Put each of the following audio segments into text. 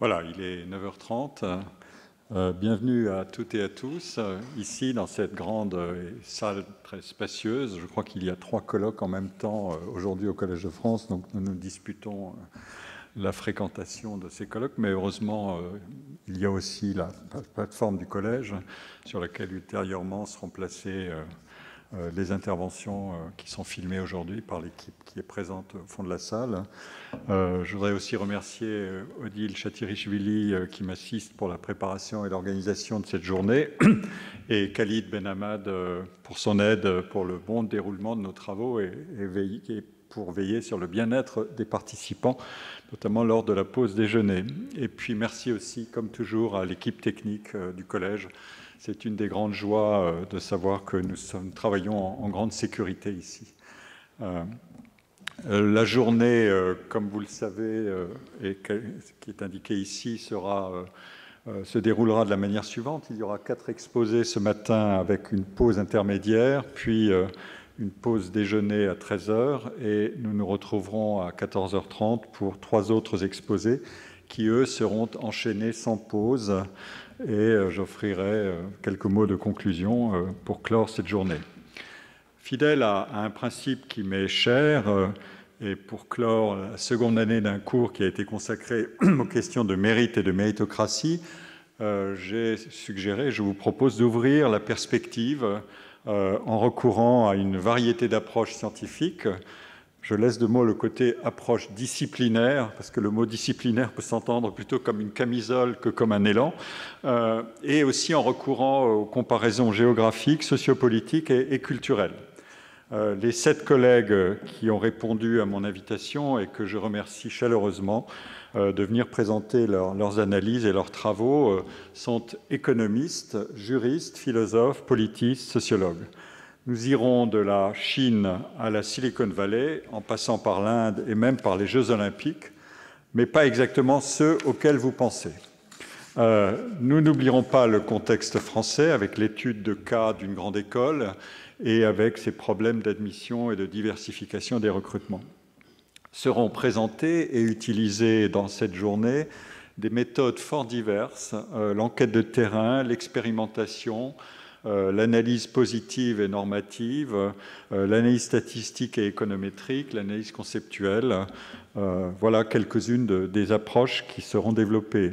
Voilà, il est 9h30. Bienvenue à toutes et à tous, ici dans cette grande salle très spacieuse. Je crois qu'il y a 3 colloques en même temps aujourd'hui au Collège de France, donc nous nous disputons la fréquentation de ces colloques, mais heureusement, il y a aussi la plateforme du Collège sur laquelle ultérieurement seront placées les interventions qui sont filmées aujourd'hui par l'équipe qui est présente au fond de la salle. Je voudrais aussi remercier Odile Chatirichvili qui m'assiste pour la préparation et l'organisation de cette journée et Khalid Benhamad pour son aide pour le bon déroulement de nos travaux et pour veiller sur le bien-être des participants, notamment lors de la pause déjeuner. Et puis merci aussi, comme toujours, à l'équipe technique du Collège. C'est une des grandes joies de savoir que nous travaillons en grande sécurité ici. La journée, comme vous le savez, et qui est indiquée ici, se déroulera de la manière suivante. Il y aura 4 exposés ce matin avec une pause intermédiaire, puis une pause déjeuner à 13h, et nous nous retrouverons à 14h30 pour 3 autres exposés qui, eux, seront enchaînés sans pause, et j'offrirai quelques mots de conclusion pour clore cette journée. Fidèle à un principe qui m'est cher, et pour clore la seconde année d'un cours qui a été consacré aux questions de mérite et de méritocratie, j'ai suggéré, je vous propose d'ouvrir la perspective en recourant à une variété d'approches scientifiques. Je laisse de moi le côté approche disciplinaire, parce que le mot disciplinaire peut s'entendre plutôt comme une camisole que comme un élan, et aussi en recourant aux comparaisons géographiques, sociopolitiques et culturelles. Les 7 collègues qui ont répondu à mon invitation et que je remercie chaleureusement de venir présenter leurs analyses et leurs travaux sont économistes, juristes, philosophes, politistes, sociologues. Nous irons de la Chine à la Silicon Valley, en passant par l'Inde et même par les Jeux Olympiques, mais pas exactement ceux auxquels vous pensez. Nous n'oublierons pas le contexte français avec l'étude de cas d'une grande école et avec ses problèmes d'admission et de diversification des recrutements. Seront présentées et utilisées dans cette journée des méthodes fort diverses, l'enquête de terrain, l'expérimentation, l'analyse positive et normative, l'analyse statistique et économétrique, l'analyse conceptuelle. Voilà quelques-unes des approches qui seront développées.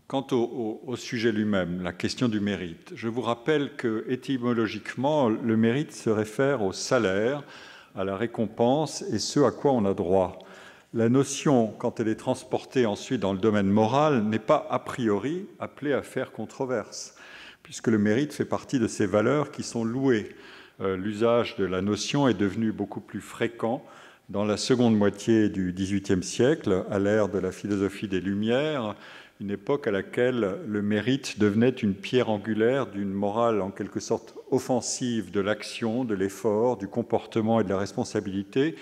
Quant au sujet lui-même, la question du mérite, je vous rappelle que étymologiquement, le mérite se réfère au salaire, à la récompense et ce à quoi on a droit. La notion, quand elle est transportée ensuite dans le domaine moral, n'est pas a priori appelée à faire controverse, puisque le mérite fait partie de ces valeurs qui sont louées. L'usage de la notion est devenu beaucoup plus fréquent dans la seconde moitié du XVIIIe siècle, à l'ère de la philosophie des Lumières, une époque à laquelle le mérite devenait une pierre angulaire d'une morale en quelque sorte offensive de l'action, de l'effort, du comportement et de la responsabilité,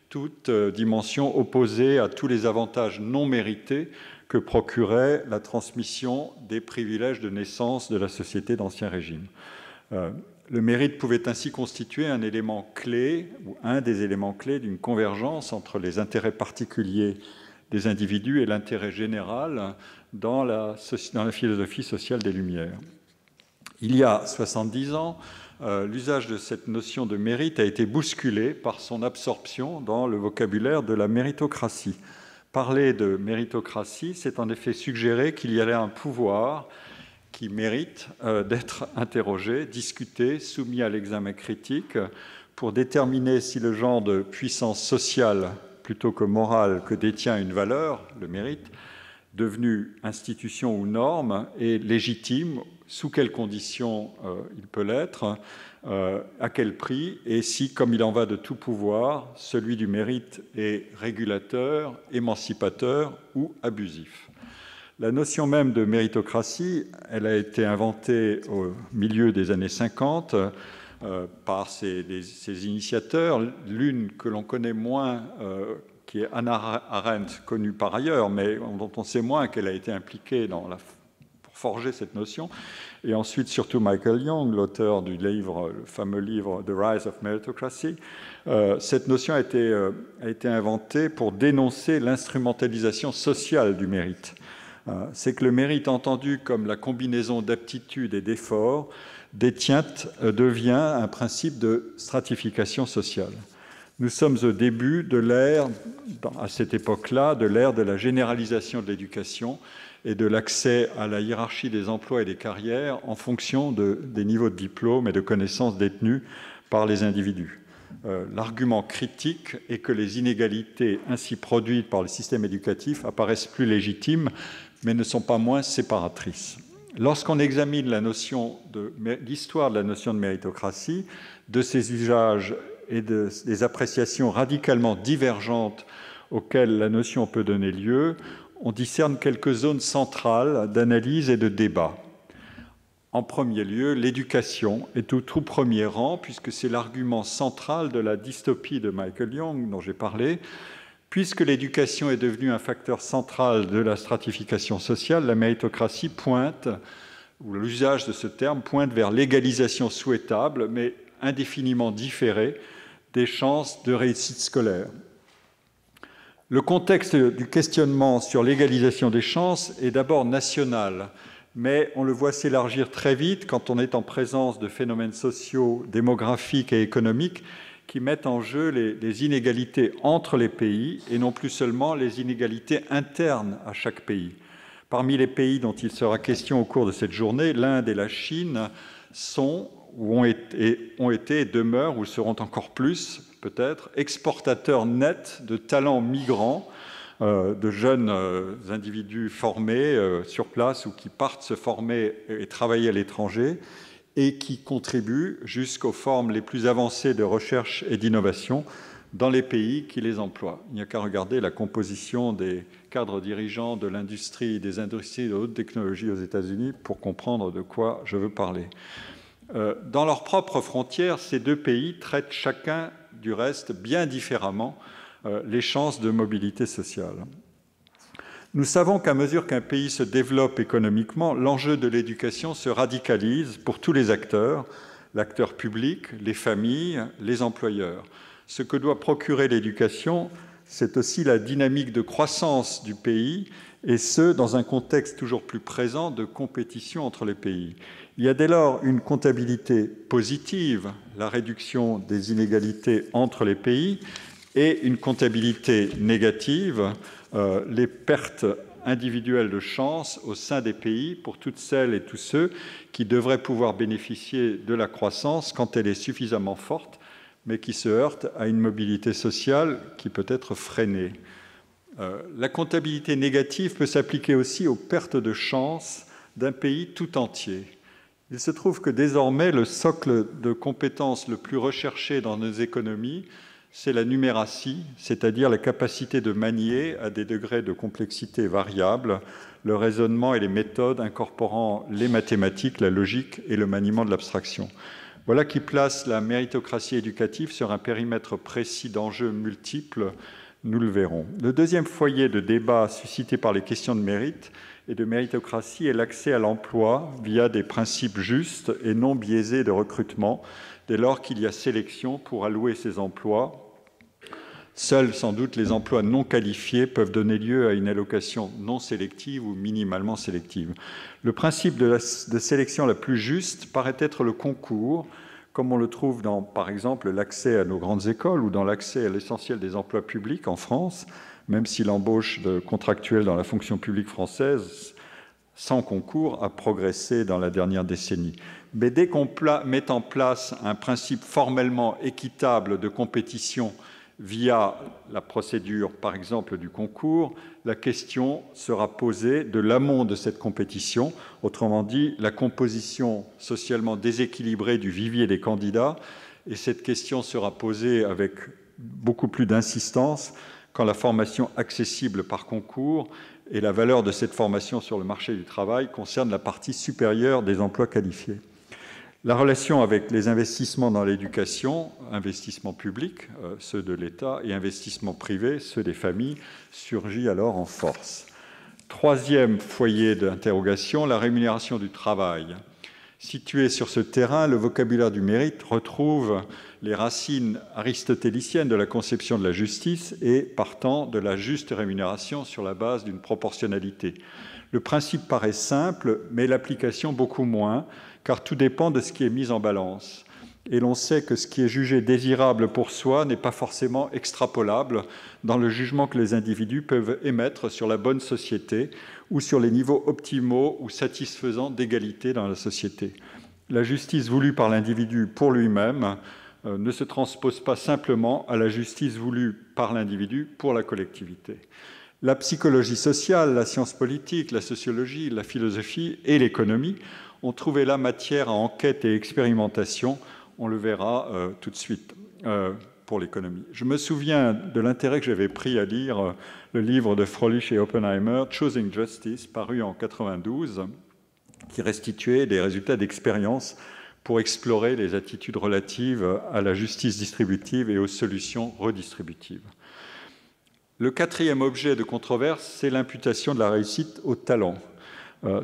toute dimension opposée à tous les avantages non mérités que procurait la transmission des privilèges de naissance de la société d'Ancien Régime. Le mérite pouvait ainsi constituer un élément clé, ou un des éléments clés d'une convergence entre les intérêts particuliers des individus et l'intérêt général dans la philosophie sociale des Lumières. Il y a 70 ans, l'usage de cette notion de mérite a été bousculé par son absorption dans le vocabulaire de la méritocratie. Parler de méritocratie, c'est en effet suggérer qu'il y avait un pouvoir qui mérite d'être interrogé, discuté, soumis à l'examen critique pour déterminer si le genre de puissance sociale plutôt que morale que détient une valeur, le mérite, devenu institution ou norme, est légitime, sous quelles conditions il peut l'être, à quel prix, et si, comme il en va de tout pouvoir, celui du mérite est régulateur, émancipateur ou abusif. La notion même de méritocratie, elle a été inventée au milieu des années 50 par ses initiateurs, l'une que l'on connaît moins, qui est Hannah Arendt, connue par ailleurs, mais dont on sait moins qu'elle a été impliquée pour forger cette notion. Et ensuite, surtout Michael Young, l'auteur du livre, le fameux livre The Rise of Meritocracy. Cette notion a été inventée pour dénoncer l'instrumentalisation sociale du mérite. C'est que le mérite entendu comme la combinaison d'aptitude et d'effort devient un principe de stratification sociale. Nous sommes au début de l'ère, à cette époque-là, de l'ère de la généralisation de l'éducation et de l'accès à la hiérarchie des emplois et des carrières en fonction des niveaux de diplôme et de connaissances détenus par les individus. L'argument critique est que les inégalités ainsi produites par le système éducatif apparaissent plus légitimes, mais ne sont pas moins séparatrices. Lorsqu'on examine l'histoire de la notion de méritocratie, de ses usages et des appréciations radicalement divergentes auxquelles la notion peut donner lieu, on discerne quelques zones centrales d'analyse et de débat. En premier lieu, l'éducation est au tout premier rang, puisque c'est l'argument central de la dystopie de Michael Young dont j'ai parlé. Puisque l'éducation est devenue un facteur central de la stratification sociale, la méritocratie pointe, ou l'usage de ce terme pointe vers l'égalisation souhaitable, mais indéfiniment différée, des chances de réussite scolaire. Le contexte du questionnement sur l'égalisation des chances est d'abord national, mais on le voit s'élargir très vite quand on est en présence de phénomènes sociaux, démographiques et économiques qui mettent en jeu les inégalités entre les pays et non plus seulement les inégalités internes à chaque pays. Parmi les pays dont il sera question au cours de cette journée, l'Inde et la Chine sont, ou ont été et demeurent, ou seront encore plus peut-être, exportateurs nets de talents migrants, de jeunes individus formés sur place ou qui partent se former et travailler à l'étranger et qui contribuent jusqu'aux formes les plus avancées de recherche et d'innovation dans les pays qui les emploient. Il n'y a qu'à regarder la composition des cadres dirigeants de l'industrie et des industries de haute technologie aux États-Unis pour comprendre de quoi je veux parler. Dans leurs propres frontières, ces deux pays traitent chacun, du reste, bien différemment les chances de mobilité sociale. Nous savons qu'à mesure qu'un pays se développe économiquement, l'enjeu de l'éducation se radicalise pour tous les acteurs, l'acteur public, les familles, les employeurs. Ce que doit procurer l'éducation, c'est aussi la dynamique de croissance du pays, et ce, dans un contexte toujours plus présent de compétition entre les pays. Il y a dès lors une comptabilité positive, la réduction des inégalités entre les pays, et une comptabilité négative, les pertes individuelles de chance au sein des pays pour toutes celles et tous ceux qui devraient pouvoir bénéficier de la croissance quand elle est suffisamment forte, mais qui se heurte à une mobilité sociale qui peut être freinée. La comptabilité négative peut s'appliquer aussi aux pertes de chance d'un pays tout entier. Il se trouve que désormais, le socle de compétences le plus recherché dans nos économies, c'est la numératie, c'est-à-dire la capacité de manier à des degrés de complexité variables le raisonnement et les méthodes incorporant les mathématiques, la logique et le maniement de l'abstraction. Voilà qui place la méritocratie éducative sur un périmètre précis d'enjeux multiples, nous le verrons. Le deuxième foyer de débat suscité par les questions de mérite et de méritocratie est l'accès à l'emploi via des principes justes et non biaisés de recrutement, dès lors qu'il y a sélection pour allouer ces emplois. Seuls, sans doute, les emplois non qualifiés peuvent donner lieu à une allocation non sélective ou minimalement sélective. Le principe de sélection la plus juste paraît être le concours, comme on le trouve dans, par exemple, l'accès à nos grandes écoles ou dans l'accès à l'essentiel des emplois publics en France, même si l'embauche de contractuels dans la fonction publique française, sans concours, a progressé dans la dernière décennie. Mais dès qu'on met en place un principe formellement équitable de compétition via la procédure, par exemple, du concours, la question sera posée de l'amont de cette compétition, autrement dit, la composition socialement déséquilibrée du vivier des candidats, et cette question sera posée avec beaucoup plus d'insistance quand la formation accessible par concours et la valeur de cette formation sur le marché du travail concerne la partie supérieure des emplois qualifiés. La relation avec les investissements dans l'éducation, investissements publics, ceux de l'État, et investissements privés, ceux des familles, surgit alors en force. Troisième foyer d'interrogation, la rémunération du travail. Situé sur ce terrain, le vocabulaire du mérite retrouve les racines aristotéliciennes de la conception de la justice et, partant, de la juste rémunération sur la base d'une proportionnalité. Le principe paraît simple, mais l'application beaucoup moins, car tout dépend de ce qui est mis en balance. Et l'on sait que ce qui est jugé désirable pour soi n'est pas forcément extrapolable dans le jugement que les individus peuvent émettre sur la bonne société ou sur les niveaux optimaux ou satisfaisants d'égalité dans la société. La justice voulue par l'individu pour lui-même ne se transpose pas simplement à la justice voulue par l'individu pour la collectivité. La psychologie sociale, la science politique, la sociologie, la philosophie et l'économie ont trouvé là matière à enquête et expérimentation. On le verra tout de suite pour l'économie. Je me souviens de l'intérêt que j'avais pris à lire le livre de Froelich et Oppenheimer, Choosing Justice, paru en 1992, qui restituait des résultats d'expérience pour explorer les attitudes relatives à la justice distributive et aux solutions redistributives. Le quatrième objet de controverse, c'est l'imputation de la réussite au talent.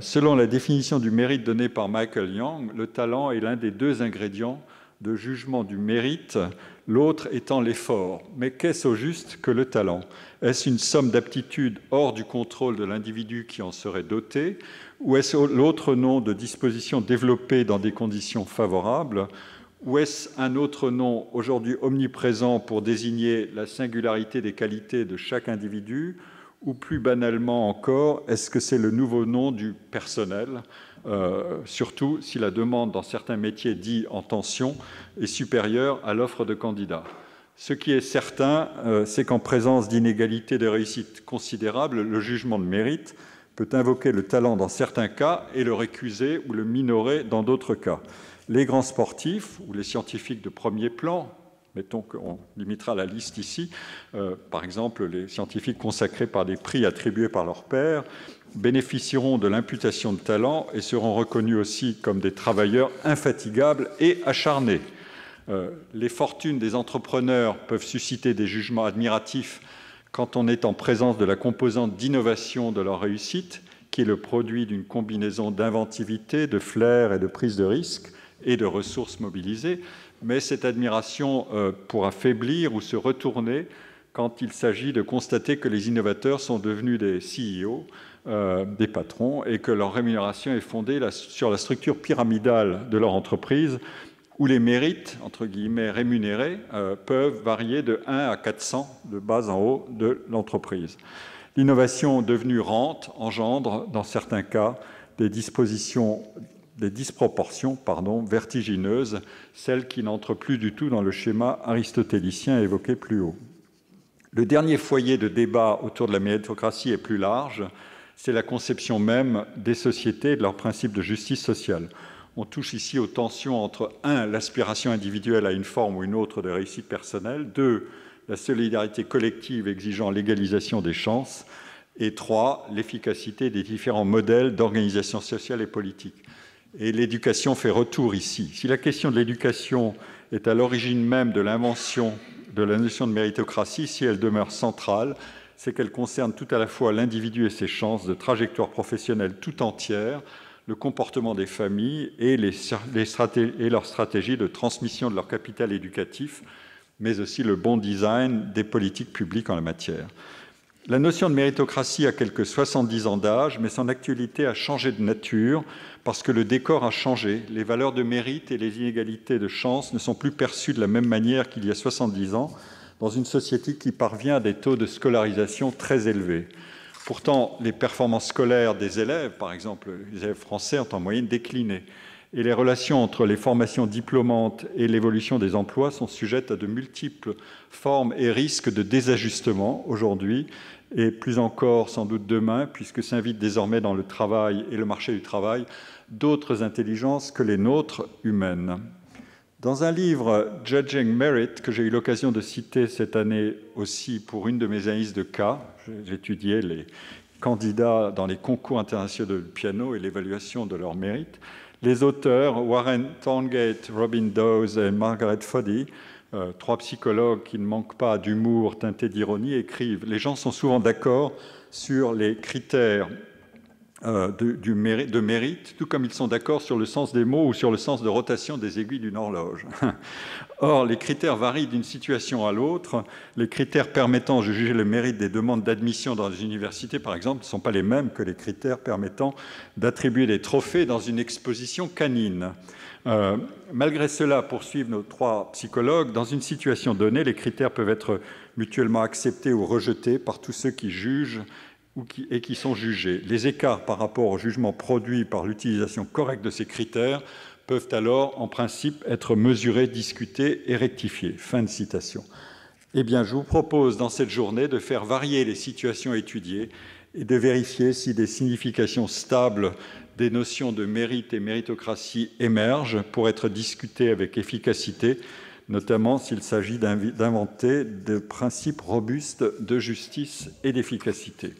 Selon la définition du mérite donnée par Michael Young, le talent est l'un des deux ingrédients de jugement du mérite, l'autre étant l'effort. Mais qu'est-ce au juste que le talent? Est-ce une somme d'aptitudes hors du contrôle de l'individu qui en serait doté, ou est-ce l'autre nom de dispositions développées dans des conditions favorables, ou est-ce un autre nom aujourd'hui omniprésent pour désigner la singularité des qualités de chaque individu, ou plus banalement encore, est-ce que c'est le nouveau nom du personnel, surtout si la demande dans certains métiers dits en tension est supérieure à l'offre de candidats. Ce qui est certain, c'est qu'en présence d'inégalités de réussite considérables, le jugement de mérite peut invoquer le talent dans certains cas et le récuser ou le minorer dans d'autres cas. Les grands sportifs ou les scientifiques de premier plan, mettons qu'on limitera la liste ici, par exemple les scientifiques consacrés par des prix attribués par leurs pairs, bénéficieront de l'imputation de talent et seront reconnus aussi comme des travailleurs infatigables et acharnés. Les fortunes des entrepreneurs peuvent susciter des jugements admiratifs quand on est en présence de la composante d'innovation de leur réussite, qui est le produit d'une combinaison d'inventivité, de flair et de prise de risque et de ressources mobilisées. Mais cette admiration pourra faiblir ou se retourner quand il s'agit de constater que les innovateurs sont devenus des CEO, des patrons, et que leur rémunération est fondée sur la structure pyramidale de leur entreprise, où les mérites, entre guillemets, rémunérés, peuvent varier de 1 à 400 de bas en haut de l'entreprise. L'innovation devenue rente engendre, dans certains cas, des disproportions vertigineuses, celles qui n'entrent plus du tout dans le schéma aristotélicien évoqué plus haut. Le dernier foyer de débat autour de la méritocratie est plus large, c'est la conception même des sociétés et de leurs principes de justice sociale. On touche ici aux tensions entre 1. L'aspiration individuelle à une forme ou une autre de réussite personnelle, 2. La solidarité collective exigeant l'égalisation des chances, et 3. L'efficacité des différents modèles d'organisation sociale et politique. Et l'éducation fait retour ici. Si la question de l'éducation est à l'origine même de l'invention de la notion de méritocratie, si elle demeure centrale, c'est qu'elle concerne tout à la fois l'individu et ses chances de trajectoire professionnelle tout entière, le comportement des familles et leur stratégie de transmission de leur capital éducatif, mais aussi le bon design des politiques publiques en la matière. La notion de méritocratie a quelques 70 ans d'âge, mais son actualité a changé de nature parce que le décor a changé. Les valeurs de mérite et les inégalités de chance ne sont plus perçues de la même manière qu'il y a 70 ans dans une société qui parvient à des taux de scolarisation très élevés. Pourtant, les performances scolaires des élèves, par exemple les élèves français, ont en moyenne décliné. Et les relations entre les formations diplômantes et l'évolution des emplois sont sujettes à de multiples formes et risques de désajustement aujourd'hui, et plus encore sans doute demain, puisque s'invitent désormais dans le travail et le marché du travail d'autres intelligences que les nôtres humaines. Dans un livre, Judging Merit, que j'ai eu l'occasion de citer cette année aussi pour une de mes analyses de cas, j'étudiais les candidats dans les concours internationaux de piano et l'évaluation de leur mérite, Les auteurs, Warren Thorngate, Robin Dawes et Margaret Foddy, trois psychologues qui ne manquent pas d'humour teinté d'ironie, écrivent « Les gens sont souvent d'accord sur les critères de mérite, tout comme ils sont d'accord sur le sens des mots ou sur le sens de rotation des aiguilles d'une horloge. Or, les critères varient d'une situation à l'autre. Les critères permettant de juger le mérite des demandes d'admission dans les universités, par exemple, ne sont pas les mêmes que les critères permettant d'attribuer des trophées dans une exposition canine. Malgré cela, poursuivent nos trois psychologues, dans une situation donnée, les critères peuvent être mutuellement acceptés ou rejetés par tous ceux qui jugent et qui sont jugés. Les écarts par rapport au jugement produit par l'utilisation correcte de ces critères peuvent alors, en principe, être mesurés, discutés et rectifiés. » Fin de citation. Eh bien, je vous propose dans cette journée de faire varier les situations étudiées et de vérifier si des significations stables des notions de mérite et méritocratie émergent pour être discutées avec efficacité, notamment s'il s'agit d'inventer des principes robustes de justice et d'efficacité.